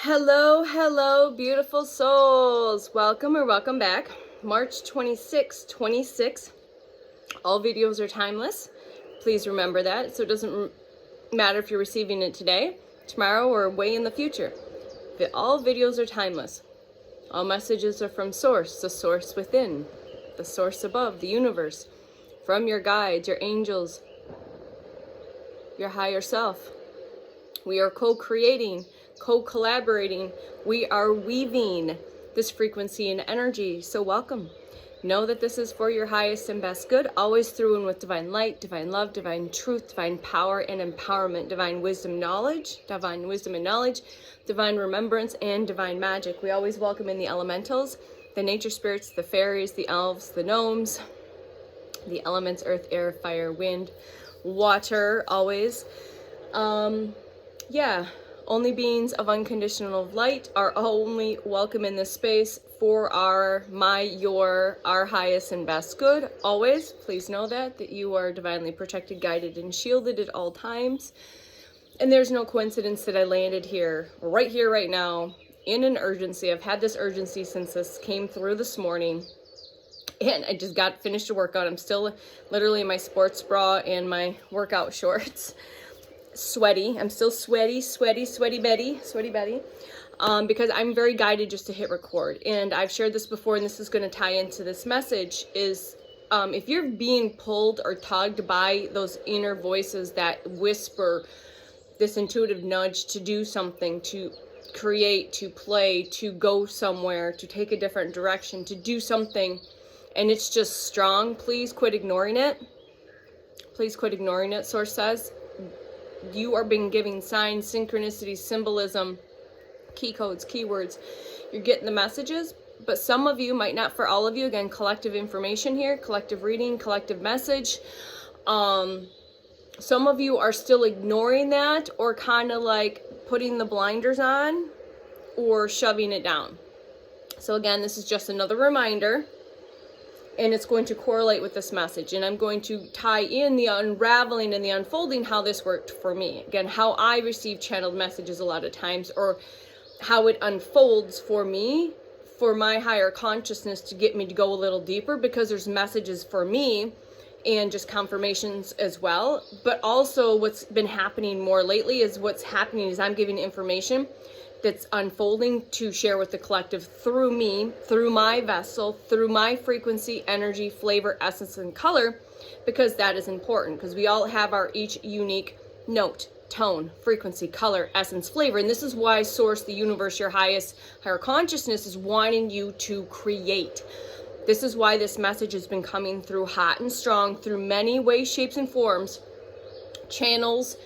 Hello, hello, beautiful souls. Welcome or welcome back. March 26, 26. All videos are timeless. Please remember that. So it doesn't matter if you're receiving it today, tomorrow, or way in the future. All videos are timeless. All messages are from Source, the Source within, the Source above, the universe, from your guides, your angels, your higher self. We are co-creating, co-collaborating. We are weaving this frequency and energy. So welcome. Know that this is for your highest and best good, always through and with divine light, divine love, divine truth, divine power and empowerment, divine wisdom and knowledge, divine remembrance, and divine magic. We always welcome in the elementals, the nature spirits, the fairies, the elves, the gnomes, the elements, earth, air, fire, wind, water, always. Yeah, only beings of unconditional light are only welcome in this space for our highest and best good. Always, please know that you are divinely protected, guided, and shielded at all times. And there's no coincidence that I landed here, right now, in an urgency. I've had this urgency since this came through this morning. And I just got finished a workout. I'm still literally in my sports bra and my workout shorts. Sweaty. I'm still sweaty Betty. Because I'm very guided just to hit record. And I've shared this before, and this is going to tie into this message, is if you're being pulled or tugged by those inner voices that whisper this intuitive nudge to do something, to create, to play, to go somewhere, to take a different direction, to do something, and it's just strong, please quit ignoring it. Please quit ignoring it, Source says. You are being given signs, synchronicity, symbolism, key codes, keywords. You're getting the messages, but some of you might not. For all of you, again, collective information here, collective reading, collective message. Some of you are still ignoring that, or kind of like putting the blinders on or shoving it down. So again, this is just another reminder, and it's going to correlate with this message, and I'm going to tie in the unraveling and the unfolding, how this worked for me. Again, how I receive channeled messages a lot of times, or how it unfolds for me, for my higher consciousness, to get me to go a little deeper, because there's messages for me and just confirmations as well. But also what's been happening more lately is I'm giving information that's unfolding to share with the collective through me, through my vessel, through my frequency, energy, flavor, essence, and color, because that is important, because we all have our each unique note, tone, frequency, color, essence, flavor. And this is why Source, the universe, your higher consciousness, is wanting you to create. This is why this message has been coming through hot and strong, through many ways, shapes, and forms, channels,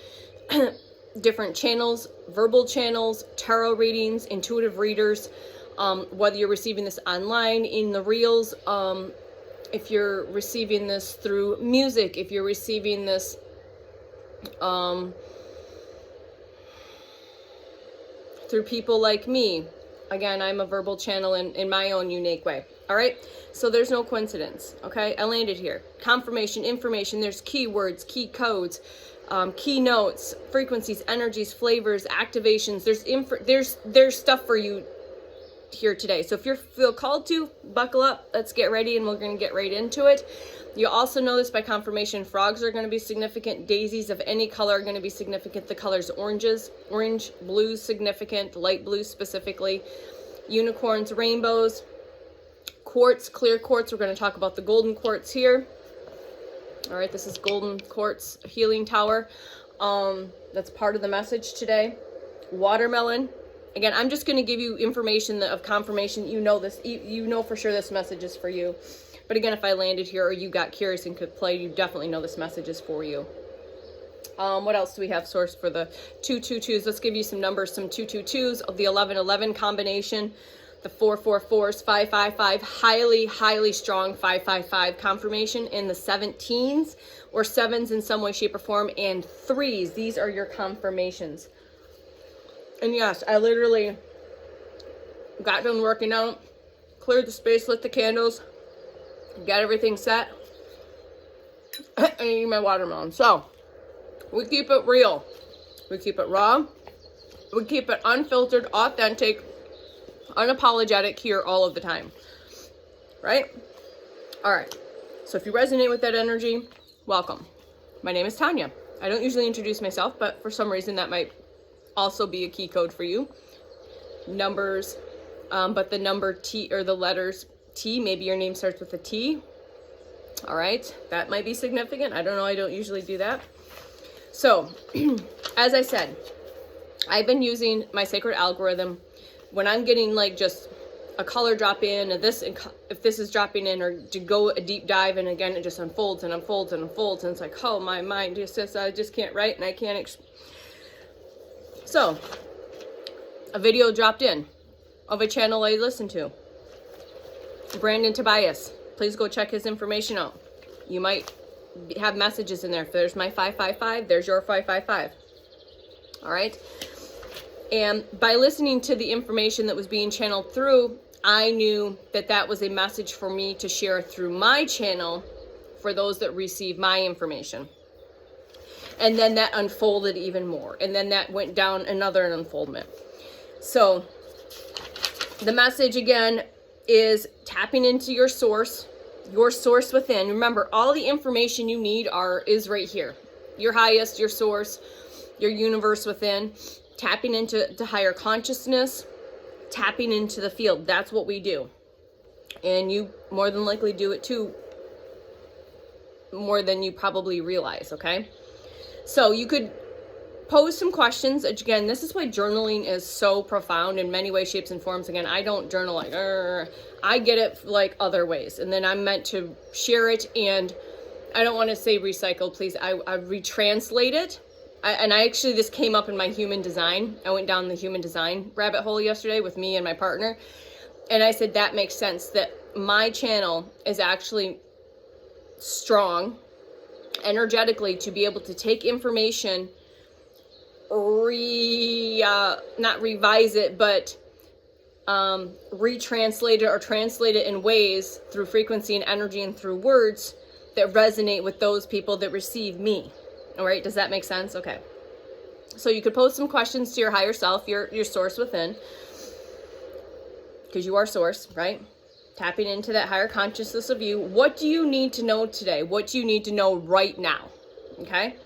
different channels, verbal channels, tarot readings, intuitive readers, whether you're receiving this online, in the reels, if you're receiving this through music, if you're receiving this through people like me. Again, I'm a verbal channel in my own unique way. All right, so there's no coincidence. Okay, I landed here. Confirmation, information. There's keywords, key codes, keynotes, frequencies, energies, flavors, activations. There's stuff for you here today. So if you feel called to, buckle up. Let's get ready, and we're going to get right into it. You also know this by confirmation. Frogs are going to be significant. Daisies of any color are going to be significant. The colors orange, blue significant, light blue specifically. Unicorns, rainbows, quartz, clear quartz. We're going to talk about the golden quartz here. All right, this is golden quartz healing tower. That's part of the message today. Watermelon. Again, I'm just going to give you information of confirmation. You know this. You know for sure this message is for you. But again, if I landed here or you got curious and could play, you definitely know this message is for you. What else do we have, Source, for the 222s? Let's give you some numbers, some 222s, of the 1111 combination, the 444s, 555, highly strong 555 confirmation, and the 17s, or 7s in some way, shape, or form, and 3s. These are your confirmations. And yes, I literally got done working out, cleared the space, lit the candles, got everything set, and eating my watermelon. So we keep it real, we keep it raw, We keep it unfiltered, authentic, unapologetic here all of the time. Right? All right. So if you resonate with that energy, welcome. My name is Tanya. I don't usually introduce myself, but for some reason that might also be a key code for you. Numbers, but the number T or the letters T, maybe your name starts with a T. All right. That might be significant. I don't know. I don't usually do that. So as I said, I've been using my sacred algorithm when I'm getting like just a color drop in, and this, if this is dropping in, or to go a deep dive, and again it just unfolds and unfolds and unfolds, and it's like, oh, my mind just says I just can't write and I can't. So a video dropped in of a channel I listen to, Brandon Tobias. Please go check his information out. You might have messages in there. If there's my 555, there's your 555. All right. And by listening to the information that was being channeled through, I knew that that was a message for me to share through my channel for those that receive my information. And then that unfolded even more. And then that went down another unfoldment. So the message again is tapping into your source within. Remember, all the information you need is right here. Your highest, your source, your universe within. Tapping into higher consciousness, tapping into the field. That's what we do. And you more than likely do it too, more than you probably realize, okay? So you could pose some questions. Again, this is why journaling is so profound in many ways, shapes, and forms. Again, I don't journal like, I get it like other ways. And then I'm meant to share it, and I don't want to say recycle, please. I retranslate it. This came up in my human design. I went down the human design rabbit hole yesterday with me and my partner. And I said, that makes sense, that my channel is actually strong energetically to be able to take information, not revise it, but retranslate it or translate it in ways through frequency and energy and through words that resonate with those people that receive me. All right, does that make sense? Okay. So you could pose some questions to your higher self, your source within, because you are source, right? Tapping into that higher consciousness of you. What do you need to know today? What do you need to know right now? Okay?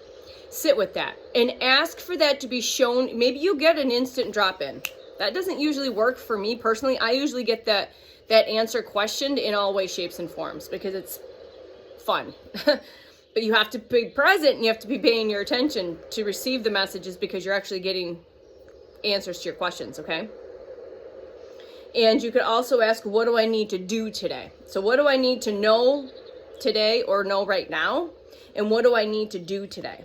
Sit with that and ask for that to be shown. Maybe you get an instant drop in. That doesn't usually work for me personally. I usually get that answer questioned in all ways, shapes, and forms because it's fun. But you have to be present and you have to be paying your attention to receive the messages because you're actually getting answers to your questions, okay? And you could also ask, what do I need to do today? So what do I need to know today or know right now? And what do I need to do today?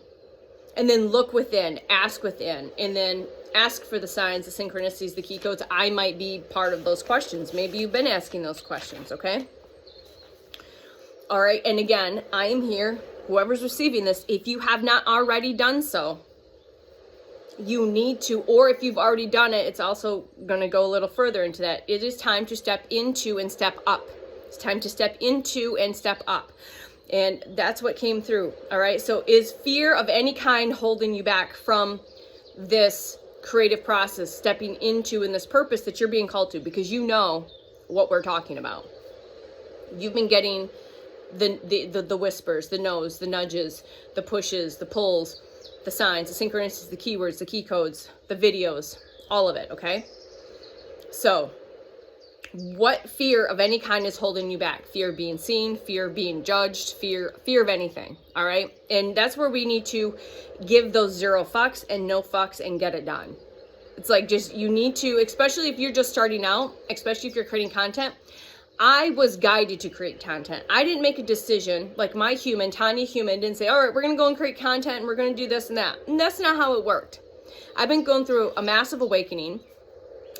And then look within, ask within, and then ask for the signs, the synchronicities, the key codes. I might be part of those questions. Maybe you've been asking those questions, okay? All right, and again, I am here. Whoever's receiving this, if you have not already done so, you need to, or if you've already done it, it's also going to go a little further into that. It is time to step into and step up. It's time to step into and step up. And that's what came through. All right. So is fear of any kind holding you back from this creative process, stepping into in this purpose that you're being called to? Because you know what we're talking about. You've been getting the whispers, the no's, the nudges, the pushes, the pulls, the signs, the synchronicities, the keywords, the key codes, the videos, all of it, okay? So what fear of any kind is holding you back? Fear of being seen, fear of being judged, fear of anything, all right? And that's where we need to give those 0 fucks and no fucks and get it done. It's like just, you need to, especially if you're just starting out, especially if you're creating content. I was guided to create content. I didn't make a decision, like my human, Tanya human, didn't say, all right, we're going to go and create content and we're going to do this and that. And that's not how it worked. I've been going through a massive awakening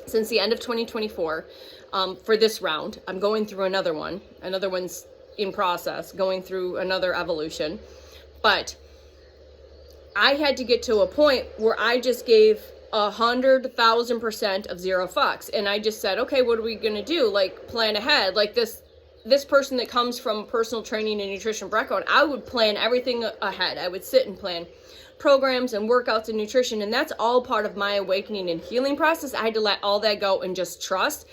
since the end of 2024 for this round. I'm going through another one. Another one's in process, going through another evolution. But I had to get to a point where I just gave 100,000% of 0 fucks. And I just said, okay, what are we going to do? Like, plan ahead. Like this person that comes from personal training and nutrition background, I would plan everything ahead. I would sit and plan programs and workouts and nutrition, and that's all part of my awakening and healing process. I had to let all that go and just trust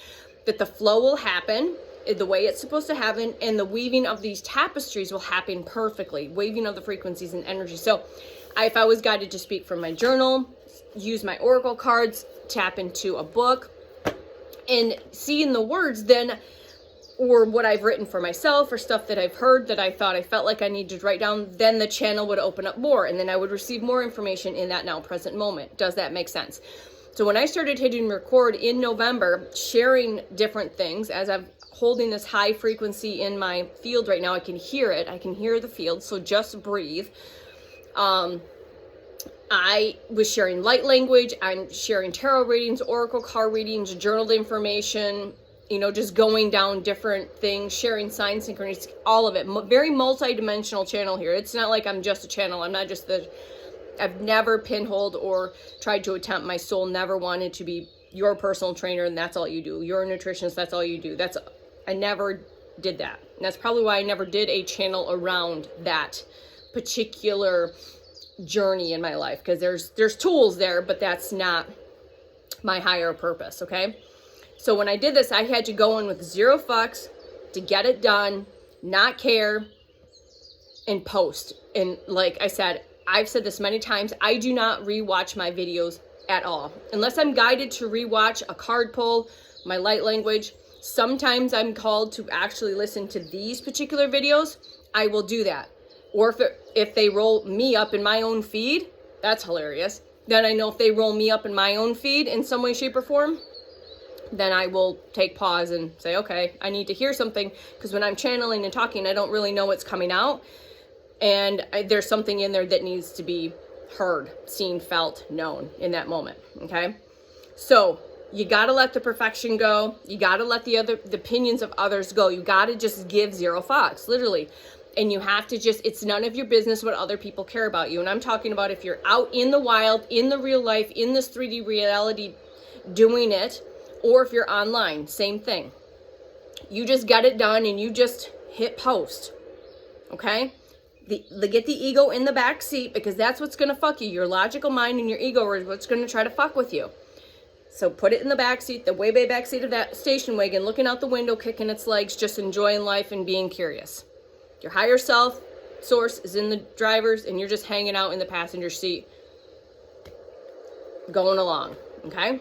that the flow will happen the way it's supposed to happen, and the weaving of these tapestries will happen perfectly, weaving of the frequencies and energy. So if I was guided to speak from my journal, use my oracle cards, tap into a book, and seeing the words then, or what I've written for myself, or stuff that I've heard that I thought I felt like I needed to write down, then the channel would open up more, and then I would receive more information in that now present moment. Does that make sense? So when I started hitting record in November, sharing different things, as I'm holding this high frequency in my field right now, I can hear it. I can hear the field. So just breathe. I was sharing light language. I'm sharing tarot readings, oracle card readings, journaled information, you know, just going down different things, sharing sign synchronicities, all of it. Very multi-dimensional channel here. It's not like I'm just a channel. I'm not just I've never pinholed or tried to attempt. My soul never wanted to be your personal trainer and that's all you do. You're a nutritionist, that's all you do. I never did that. And that's probably why I never did a channel around that particular journey in my life, because there's tools there, but that's not my higher purpose. Okay, so when I did this, I had to go in with zero fucks to get it done, not care, and post. And like I said, I've said this many times, I do not rewatch my videos at all unless I'm guided to rewatch a card pull, my light language. Sometimes I'm called to actually listen to these particular videos, I will do that. Or if they roll me up in my own feed, that's hilarious. Then I know if they roll me up in my own feed in some way, shape, or form, then I will take pause and say, okay, I need to hear something, because when I'm channeling and talking, I don't really know what's coming out. And there's something in there that needs to be heard, seen, felt, known in that moment. Okay. So you got to let the perfection go. You got to let the opinions of others go. You got to just give zero fucks, literally. And you have to it's none of your business what other people care about you. And I'm talking about if you're out in the wild, in the real life, in this 3D reality doing it, or if you're online, same thing. You just get it done and you just hit post. Okay? Get the ego in the back seat, because that's what's going to fuck you. Your logical mind and your ego is what's going to try to fuck with you. So put it in the back seat, the way back seat of that station wagon, looking out the window, kicking its legs, just enjoying life and being curious. Your higher self source is in the driver's, and you're just hanging out in the passenger seat, going along. Okay?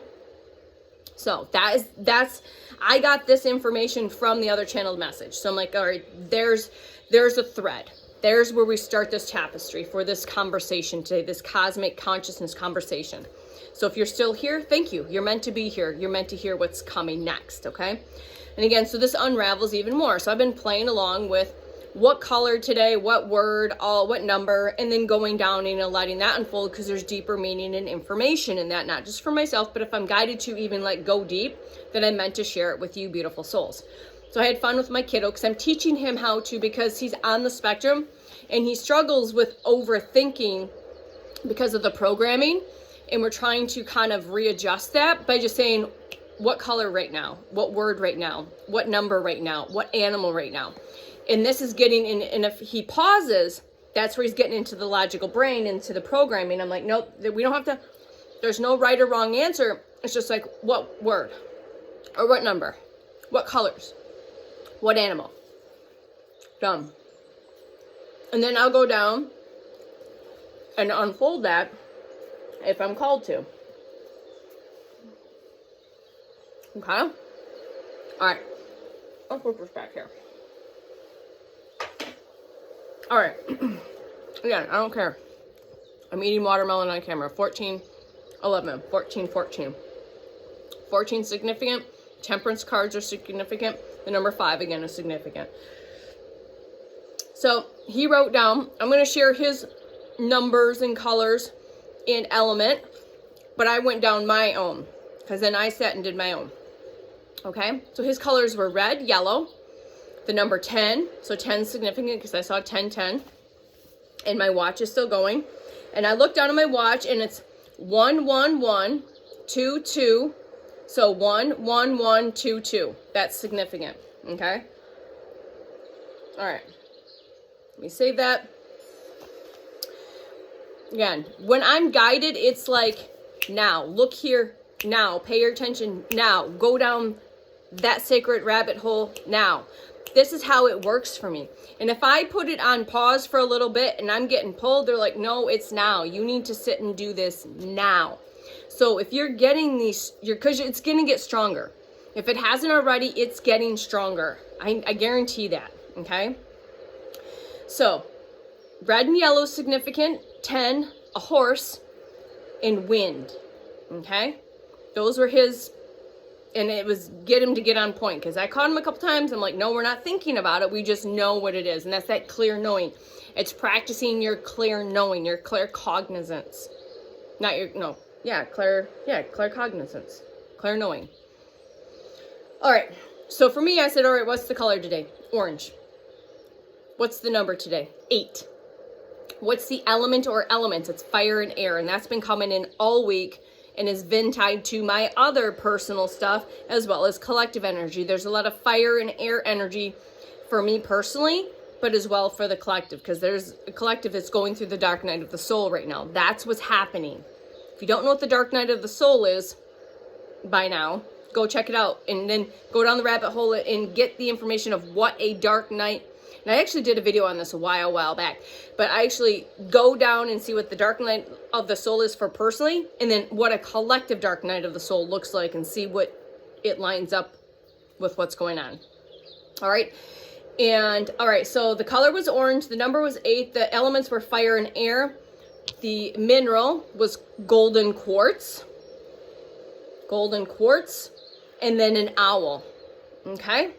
So that's I got this information from the other channeled message. So I'm like, all right, there's a thread. There's where we start this tapestry for this conversation today, this cosmic consciousness conversation. So if you're still here, thank you. You're meant to be here. You're meant to hear what's coming next, okay? And again, so this unravels even more. So I've been playing along with what color today, what word, what number, and then going down and letting that unfold, because there's deeper meaning and information in that, not just for myself, but if I'm guided to even go deep, then I'm meant to share it with you beautiful souls. So I had fun with my kiddo, because I'm teaching him how to, because he's on the spectrum and he struggles with overthinking because of the programming. And we're trying to kind of readjust that by just saying, what color right now? What word right now? What number right now? What animal right now? And this is getting in, and if he pauses, that's where he's getting into the logical brain, into the programming. I'm like, nope, we don't have to, there's no right or wrong answer. It's just like, what word? Or what number? What colors? What animal? Done. And then I'll go down and unfold that if I'm called to. Okay? All right. I'll put this back here. All right. Again, I don't care. I'm eating watermelon on camera. 14, 11, 14, 14. 14 significant. Temperance cards are significant. The number 5, again, is significant. So he wrote down, I'm going to share his numbers and colors in element, but I went down my own, because then I sat and did my own. Okay, so his colors were red, yellow, the number 10, so 10 is significant because I saw 10, 10, and my watch is still going. And I looked down at my watch and it's 1, 1, 1, 2, 2, so 1, 1, 1, 2, 2. That's significant. Okay, all right, let me save that. Again, when I'm guided, it's like, now, look here, now, pay your attention, now, go down that sacred rabbit hole, now. This is how it works for me. And if I put it on pause for a little bit and I'm getting pulled, they're like, no, it's now. You need to sit and do this now. So if you're getting these, because it's going to get stronger. If it hasn't already, it's getting stronger. I guarantee that, okay? So, red and yellow significant, 10, a horse, and wind, okay? Those were his, and it was get him to get on point, because I caught him a couple times. I'm like, no, we're not thinking about it. We just know what it is, and that's that clear knowing. It's practicing your clear knowing, your clear cognizance. Not your, no, clear cognizance, clear knowing. All right, so for me, I said, all right, what's the color today? Orange. What's the number today? 8. What's the element or elements? It's fire and air, and that's been coming in all week and has been tied to my other personal stuff as well as collective energy. There's a lot of fire and air energy for me personally, but as well for the collective, because there's a collective that's going through the dark night of the soul right now. That's what's happening. If you don't know what the dark night of the soul is by now, go check it out and then go down the rabbit hole and get the information of what a dark night. And I actually did a video on this a while back, but I actually go down and see what the dark night of the soul is for personally, and then what a collective dark night of the soul looks like, and see what it lines up with what's going on. All right. And all right, so the color was orange, the number was 8, the elements were fire and air, the mineral was golden quartz, and then an owl. Okay.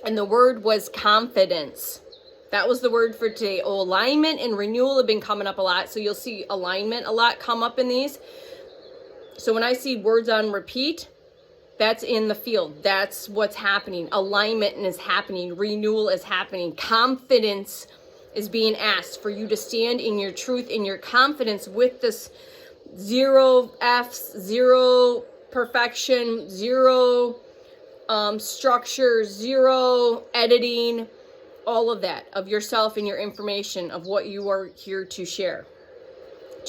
And the word was confidence. That was the word for today. Oh, alignment and renewal have been coming up a lot. So you'll see alignment a lot come up in these. So when I see words on repeat, that's in the field. That's what's happening. Alignment is happening. Renewal is happening. Confidence is being asked for you to stand in your truth, in your confidence with this 0 F's, 0 perfection, 0 structure, 0 editing, all of that of yourself and your information of what you are here to share.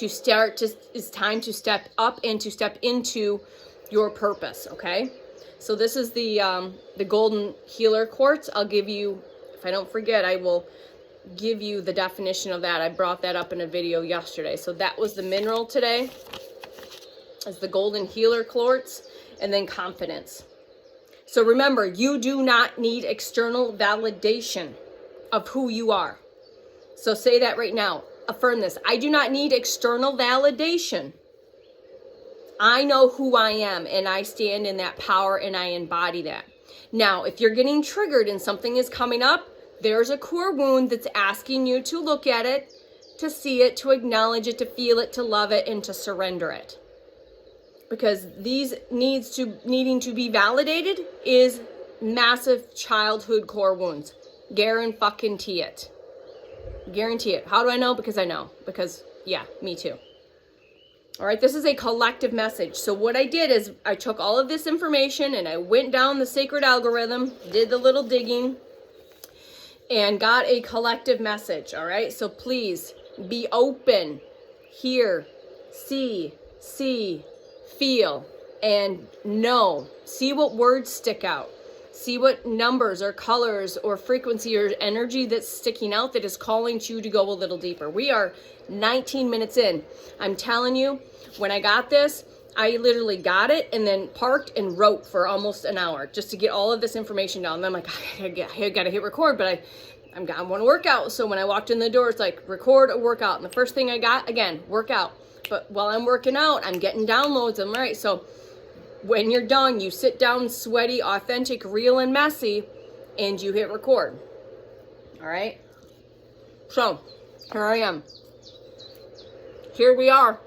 It's time to step up and to step into your purpose. Okay, so this is the golden healer quartz. I'll give you, if I don't forget, I will give you the definition of that. I brought that up in a video yesterday. So that was the mineral today, is the golden healer quartz, and then confidence. So remember, you do not need external validation of who you are. So say that right now. Affirm this. I do not need external validation. I know who I am, and I stand in that power, and I embody that. Now, if you're getting triggered and something is coming up, there's a core wound that's asking you to look at it, to see it, to acknowledge it, to feel it, to love it, and to surrender it. Because these needing to be validated is massive childhood core wounds. Guarantee it. Guarantee it. How do I know? Because I know. Because, yeah, me too. All right, this is a collective message. So what I did is I took all of this information and I went down the sacred algorithm, did the little digging, and got a collective message. All right, so please be open, hear, see, feel, and know. See what words stick out. See what numbers or colors or frequency or energy that's sticking out that is calling you to go a little deeper. We are 19 minutes in. I'm telling you, when I got this, I literally got it and then parked and wrote for almost an hour just to get all of this information down. And then I'm like, I gotta hit record, but I want to work out. So when I walked in the door, it's like, record a workout. And the first thing I got, again, workout. But while I'm working out, I'm getting downloads. I'm right. So when you're done, you sit down sweaty, authentic, real, and messy, and you hit record. All right. So here I am. Here we are.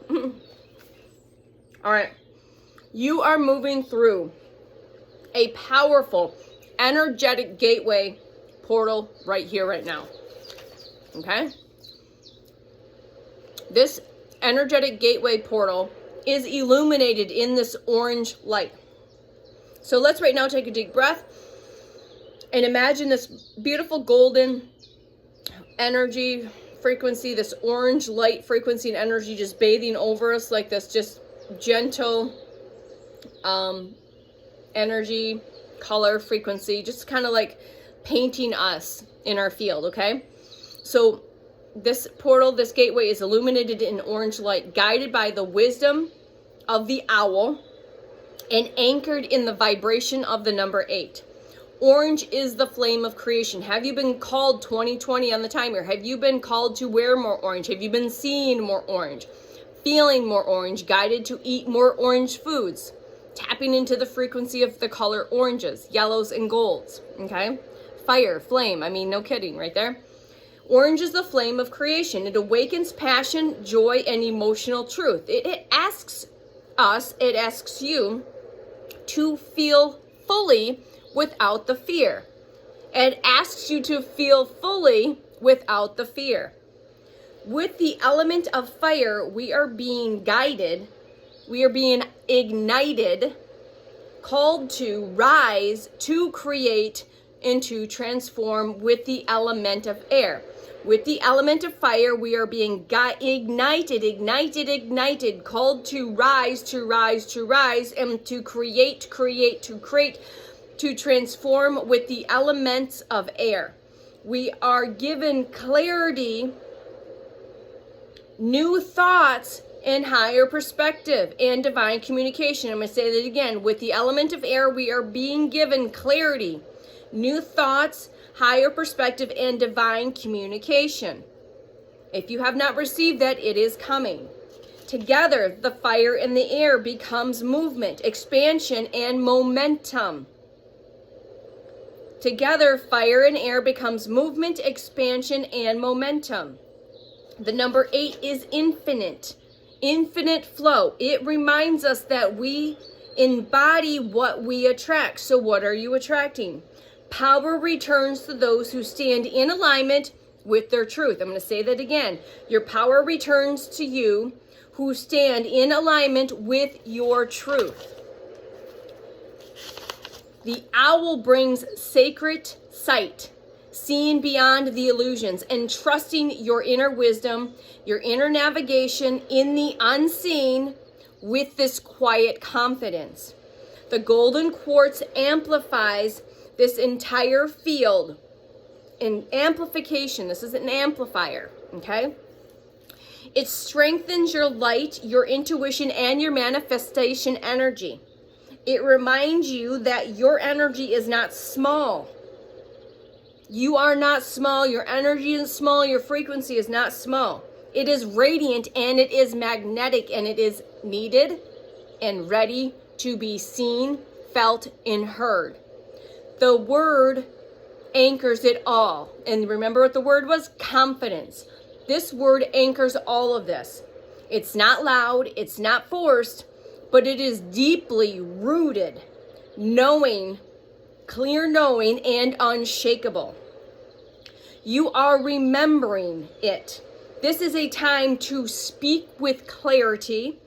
All right. You are moving through a powerful, energetic gateway portal right here, right now. Okay. This energetic gateway portal is illuminated in this orange light. So let's right now take a deep breath and imagine this beautiful golden energy frequency, this orange light frequency and energy just bathing over us like this just gentle energy, color, frequency, just kind of like painting us in our field, okay? So this portal, this gateway is illuminated in orange light, guided by the wisdom of the owl and anchored in the vibration of the number 8. Orange is the flame of creation. Have you been called 2020 on the timer? Have you been called to wear more orange? Have you been seeing more orange? Feeling more orange? Guided to eat more orange foods? Tapping into the frequency of the color oranges, yellows, and golds, okay? Fire, flame, I mean, no kidding, right there. Orange is the flame of creation. It awakens passion, joy, and emotional truth. It asks us, it asks you to feel fully without the fear. It asks you to feel fully without the fear. With the element of fire, we are being guided, we are being ignited, called to rise, to create, and to transform with the element of air. With the element of fire, we are being ignited, called to rise, and to create, to transform with the elements of air. We are given clarity, new thoughts, and higher perspective and divine communication. I'm going to say that again. With the element of air, we are being given clarity, new thoughts, higher perspective, and divine communication. If you have not received that, it is coming. Together, the fire and the air becomes movement, expansion, and momentum. Together, fire and air becomes movement, expansion, and momentum. The number 8 is infinite flow. It reminds us that we embody what we attract. So what are you attracting? Power returns to those who stand in alignment with their truth. I'm going to say that again. Your power returns to you who stand in alignment with your truth. The owl brings sacred sight, seeing beyond the illusions and trusting your inner wisdom, your inner navigation in the unseen with this quiet confidence. The golden quartz amplifies this entire field. In amplification, this is an amplifier, okay? It strengthens your light, your intuition, and your manifestation energy. It reminds you that your energy is not small. You are not small. Your energy is small. Your frequency is not small. It is radiant and it is magnetic and it is needed and ready to be seen, felt, and heard. The word anchors it all. And remember what the word was? Confidence. This word anchors all of this. It's not loud. It's not forced, but it is deeply rooted, knowing, clear knowing, and unshakable. You are remembering it. This is a time to speak with clarity,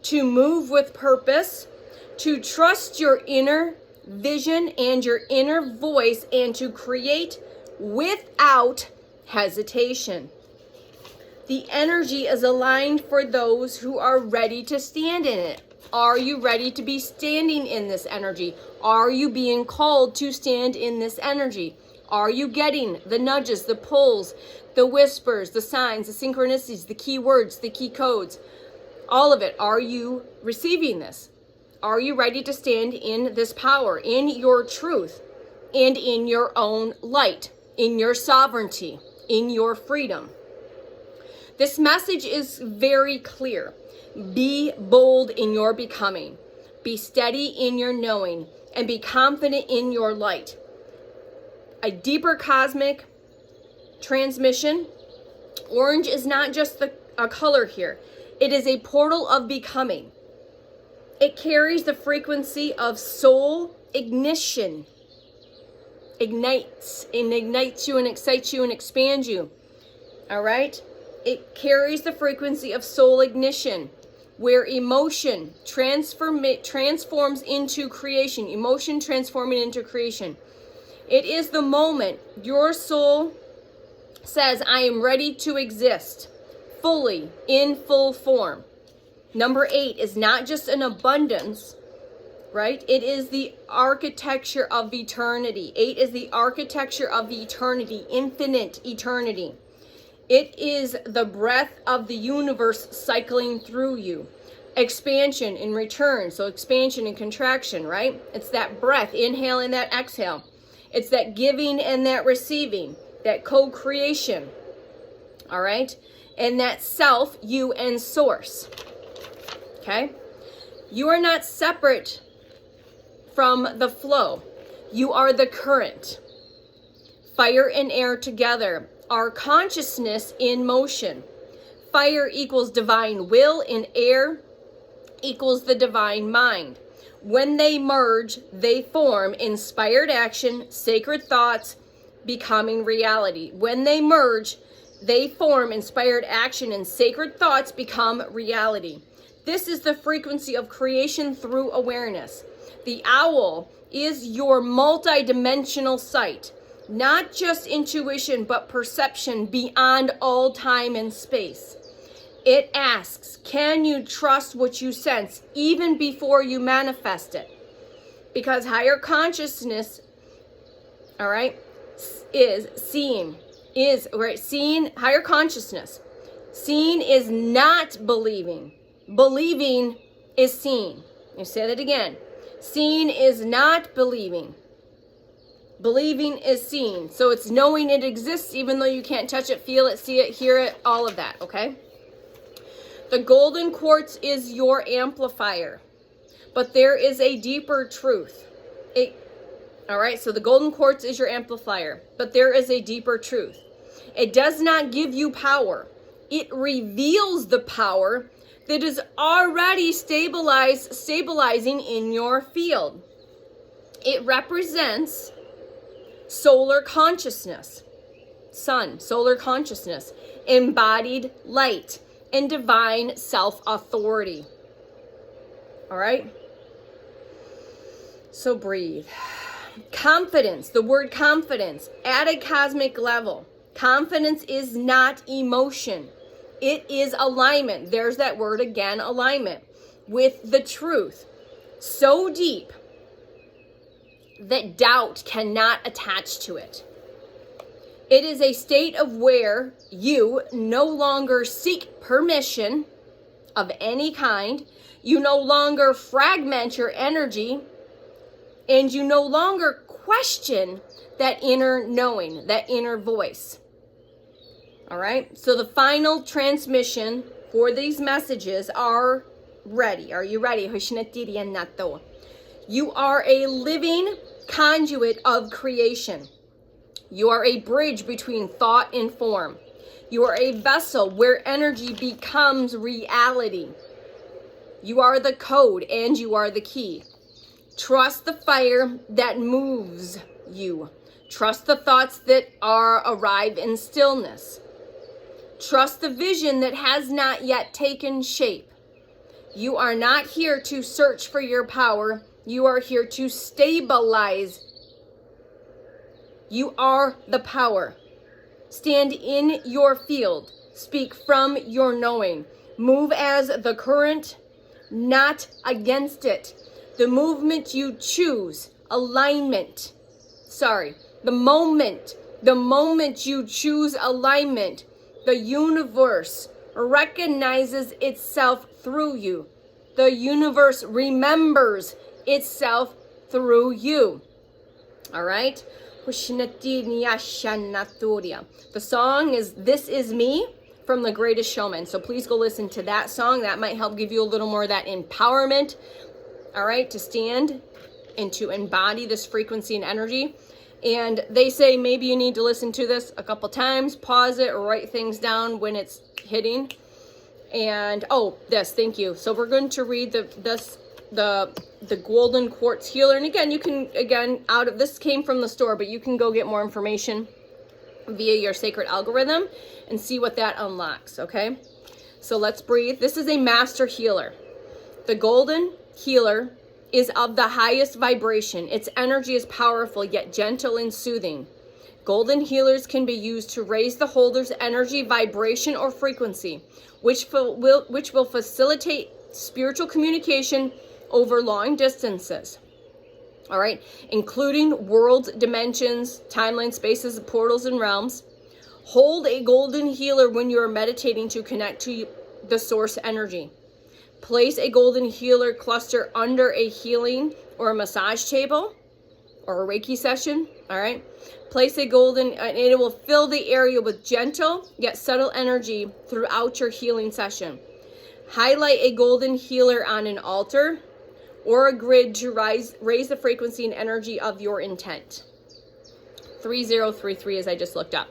to move with purpose, to trust your inner vision and your inner voice, and to create without hesitation. The energy is aligned for those who are ready to stand in it. Are you ready to be standing in this energy? Are you being called to stand in this energy? Are you getting the nudges, the pulls, the whispers, the signs, the synchronicities, the key words, the key codes? All of it. Are you receiving this? Are you ready to stand in this power, in your truth, and in your own light, in your sovereignty, in your freedom? This message is very clear. Be bold in your becoming. Be steady in your knowing, and be confident in your light. A deeper cosmic transmission. Orange is not just a color here. It is a portal of becoming. It carries the frequency of soul ignition. Ignites you and excites you and expands you. All right? It carries the frequency of soul ignition, where emotion transforms into creation. Emotion transforming into creation. It is the moment your soul says, I am ready to exist fully, in full form. Number 8 is not just an abundance, right? It is the architecture of eternity. 8 is the architecture of eternity, infinite eternity. It is the breath of the universe cycling through you. Expansion and return. So expansion and contraction, right? It's that breath, inhale and that exhale. It's that giving and that receiving, that co-creation, all right? And that self, you, and source, okay? You are not separate from the flow. You are the current. Fire and air together are consciousness in motion. Fire equals divine will, and air equals the divine mind. When they merge, they form inspired action, sacred thoughts, becoming reality. When they merge, they form inspired action, and sacred thoughts become reality. This is the frequency of creation through awareness. The owl is your multidimensional sight, not just intuition, but perception beyond all time and space. It asks, can you trust what you sense even before you manifest it? Because higher consciousness, all right, is seeing, higher consciousness. Seeing is not believing. Believing is seeing. I said it again. Seeing is not believing. Believing is seeing. So it's knowing it exists even though you can't touch it, feel it, see it, hear it, all of that, okay? The golden quartz is your amplifier, but there is a deeper truth. All right, so the golden quartz is your amplifier, but there is a deeper truth. It does not give you power. It reveals the power that is already stabilizing in your field. It represents solar consciousness, sun, solar consciousness, embodied light, and divine self-authority. All right? So breathe. Confidence, the word confidence, at a cosmic level. Confidence is not emotion. It is alignment. There's that word again, alignment with the truth. So deep that doubt cannot attach to it. It is a state of where you no longer seek permission of any kind. You no longer fragment your energy, and you no longer question that inner knowing, that inner voice. All right? So the final transmission for these messages are ready. Are you ready? You are a living conduit of creation. You are a bridge between thought and form. You are a vessel where energy becomes reality. You are the code and you are the key. Trust the fire that moves you. Trust the thoughts that arrive in stillness. Trust the vision that has not yet taken shape. You are not here to search for your power. You are here to stabilize. You are the power. Stand in your field. Speak from your knowing. Move as the current, not against it. The movement you choose, alignment. The moment you choose alignment, the universe recognizes itself through you. The universe remembers itself through you. All right? The song is This Is Me from The Greatest Showman. So please go listen to that song. That might help give you a little more of that empowerment, all right, to stand and to embody this frequency and energy. And they say maybe you need to listen to this a couple times, pause it, or write things down when it's hitting. And, thank you. So we're going to read the golden quartz healer. And again, you can, this came from the store, but you can go get more information via your sacred algorithm and see what that unlocks, okay? So let's breathe. This is a master healer. The golden healer is of the highest vibration. Its energy is powerful yet gentle and soothing. Golden healers can be used to raise the holder's energy, vibration, or frequency, which will facilitate spiritual communication over long distances. All right, including worlds, dimensions, timelines, spaces, portals, and realms. Hold a golden healer when you are meditating to connect to the source energy. Place a golden healer cluster under a healing or a massage table or a Reiki session. All right. Place a golden, and it will fill the area with gentle yet subtle energy throughout your healing session. Highlight a golden healer on an altar or a grid to raise the frequency and energy of your intent. 3033, as I just looked up.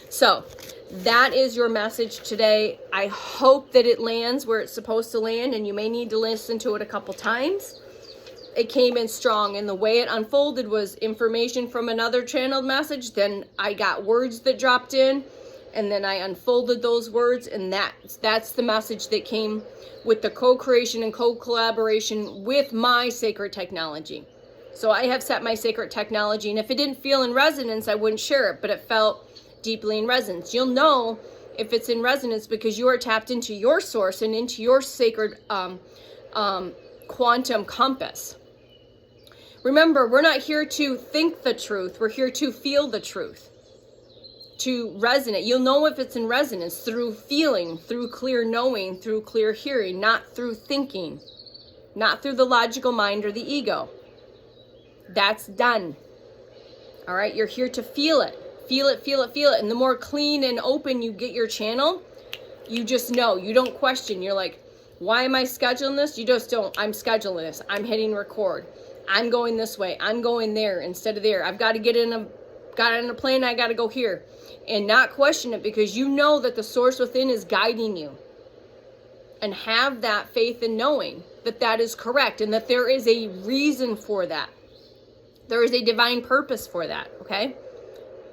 So that is your message today. I hope that it lands where it's supposed to land, and you may need to listen to it a couple times. It came in strong, and the way it unfolded was information from another channeled message. Then I got words that dropped in, and then I unfolded those words, and that's the message that came with the co-creation and co-collaboration with my sacred technology. So I have set my sacred technology, and if it didn't feel in resonance, I wouldn't share it, but it felt deeply in resonance. You'll know if it's in resonance because you are tapped into your source and into your sacred quantum compass. Remember, we're not here to think the truth. We're here to feel the truth, to resonate. You'll know if it's in resonance through feeling, through clear knowing, through clear hearing, not through thinking, not through the logical mind or the ego. That's done. All right, you're here to feel it. Feel it, feel it, feel it. And the more clean and open you get your channel, you just know. You don't question. You're like, why am I scheduling this? You just don't. I'm scheduling this. I'm hitting record. I'm going this way. I'm going there instead of there. I've got to get in a plane. I got to go here. And not question it, because you know that the source within is guiding you. And have that faith in knowing that that is correct and that there is a reason for that. There is a divine purpose for that, okay?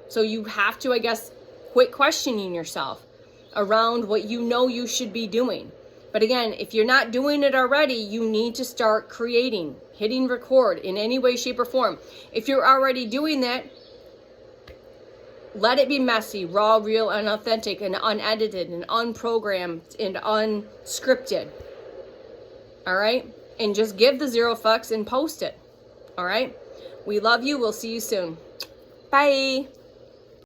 So you have to, I guess, quit questioning yourself around what you know you should be doing. But again, if you're not doing it already, you need to start creating, hitting record in any way, shape, or form. If you're already doing that, let it be messy, raw, real, and authentic, and unedited, and unprogrammed, and unscripted. All right? And just give the 0 fucks and post it. All right? We love you. We'll see you soon. Bye.